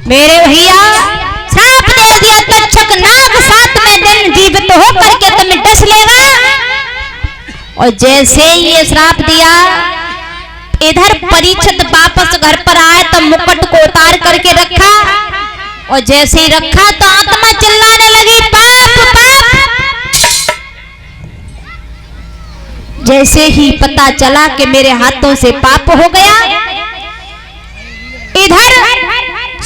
मेरे भैया श्राप दे दिया तक्षक नाग, 7वें दिन जीवित होकर के तुम्हें डस लेगा। और जैसे ये श्राप दिया, इधर परीक्षित वापस घर पर आए तो मुकुट को उतार करके रखा, और जैसे ही रखा तो आत्मा चिल्लाने लगी, पाप पाप। जैसे ही पता चला कि मेरे हाथों से पाप हो गया, इधर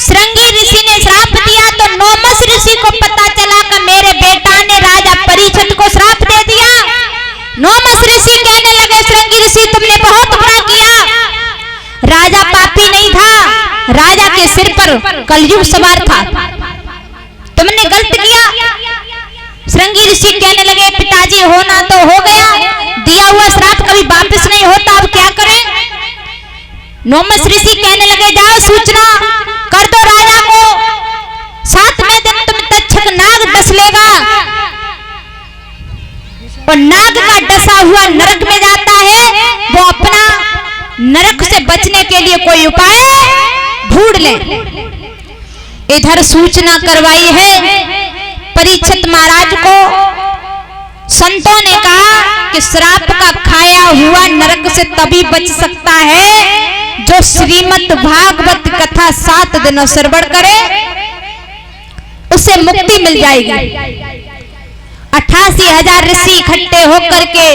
श्रृंगी ऋषि ने श्राप दिया तो नोमस ऋषि को पता चला कि मेरे बेटा ने राजा परीक्षित को श्राप दे दिया। नोमस ऋषि कहने लगे, श्रृंगी ऋषि तुमने बहुत बुरा किया, राजा पापी नहीं था, राजा के सिर पर कलयुग सवार था, तुमने गलत किया। श्रृंगी ऋषि कहने लगे, पिताजी होना तो हो गया, दिया हुआ श्राप कभी वापस नहीं होता, अब क्या करें। नोमस ऋषि कहने लगे, जाओ सूचना कर दो राजा को, 7वें दिन तुम तक्षक नाग डस लेगा, और नाग का डसा हुआ नरक में जाता है, वो अपना नरक से बचने के लिए कोई उपाय ढूंढ ले। इधर सूचना करवाई है परीक्षित महाराज को। संतों ने कहा कि श्राप का खाया हुआ नरक से तभी बच सकता है जो श्रीमद् भागवत कथा 7 दिनों श्रवण करे, उससे मुक्ति मिल जाएगी। 88,000 ऋषि इकट्ठे होकर के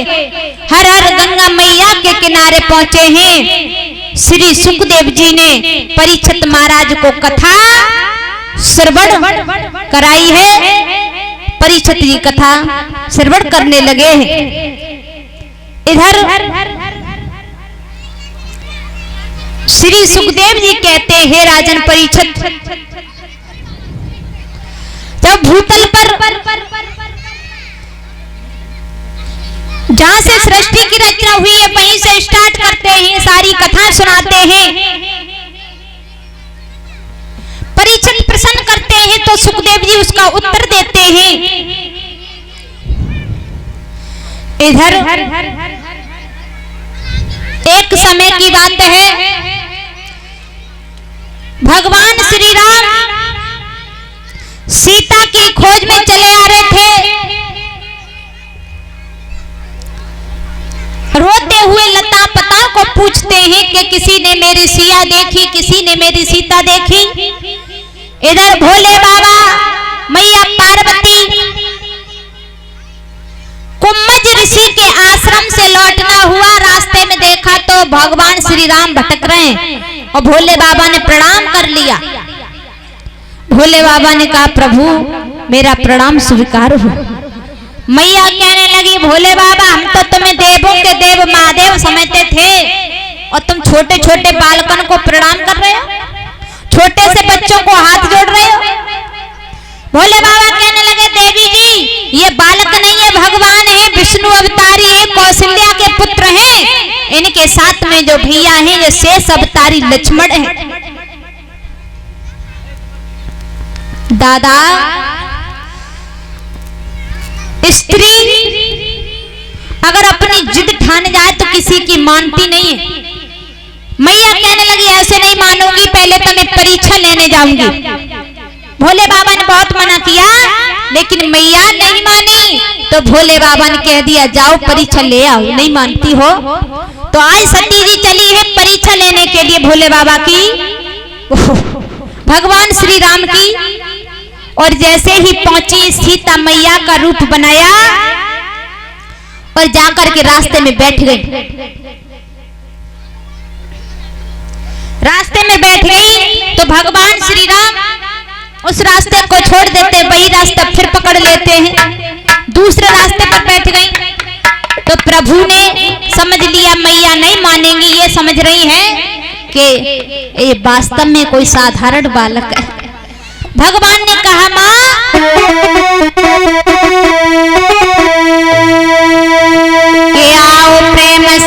हर हर गंगा मैया के किनारे पहुंचे हैं। श्री सुखदेव जी ने परीक्षित महाराज को कथा श्रवण कराई है। परीक्षित जी कथा श्रवण करने लगे हैं। इधर श्री सुखदेव जी कहते हैं, राजन परीक्षित, जब भूतल पर जहां से सृष्टि की रचना हुई है वहीं से स्टार्ट करते हैं, सारी कथा सुनाते हैं, परीक्षित प्रश्न करते हैं तो सुखदेव जी उसका उत्तर देते हैं। इधर एक समय की बात है, भगवान श्री राम सीता की खोज में चले आ रहे थे। रोते हुए लता पता को पूछते हैं कि किसी ने मेरी सिया देखी, किसी ने मेरी सीता देखी। इधर भोले बाबा, मैया पार्वती कुम्मज ऋषि के आश्रम से लौटना हुआ, रास्ते में देखा तो भगवान श्री राम भटक रहे हैं और भोले बाबा ने प्रणाम कर लिया। भोले बाबा ने कहा, प्रभु मेरा प्रणाम स्वीकार हो। मैया कहने लगी, भोले बाबा हम तो तुम्हें देवों के देव महादेव समझते थे और तुम छोटे छोटे बालकन को प्रणाम कर रहे हो, छोटे से बच्चों को हाथ जोड़ रहे हो। भोले बाबा कहने लगे, देवी जी ये बालक नहीं है, भगवान है, विष्णु अवतारी है, कौशल्या के पुत्र हैं, इनके साथ में जो भैया हैं ये शेष अवतारी लक्ष्मण है। दादा स्त्री अगर अपनी जिद ठान जाए तो किसी की मानती नहीं है। मैया कहने लगी, ऐसे नहीं मानूंगी, पहले तो मैं परीक्षा लेने जाऊंगी। भोले बाबा ने बहुत मना किया लेकिन मैया नहीं मानी, तो भोले बाबा ने कह दिया, जाओ परीक्षा ले आओ। नहीं मानती हो तो आज सती जी चली है परीक्षा लेने के लिए भोले बाबा की, भगवान श्री राम की। और जैसे ही पहुंची, सीता मैया का रूप बनाया और जाकर के रास्ते में बैठ गई। रास्ते में बैठ गई तो भगवान श्री राम उस रास्ते को छोड़ देते, वही रास्ता फिर पकड़ लेते हैं, दूसरे रास्ते पर बैठ गई। तो प्रभु ने समझ लिया मैया नहीं मानेंगी, ये समझ रही है कि ये वास्तव में कोई साधारण बालक है। भगवान ने कहा, माँ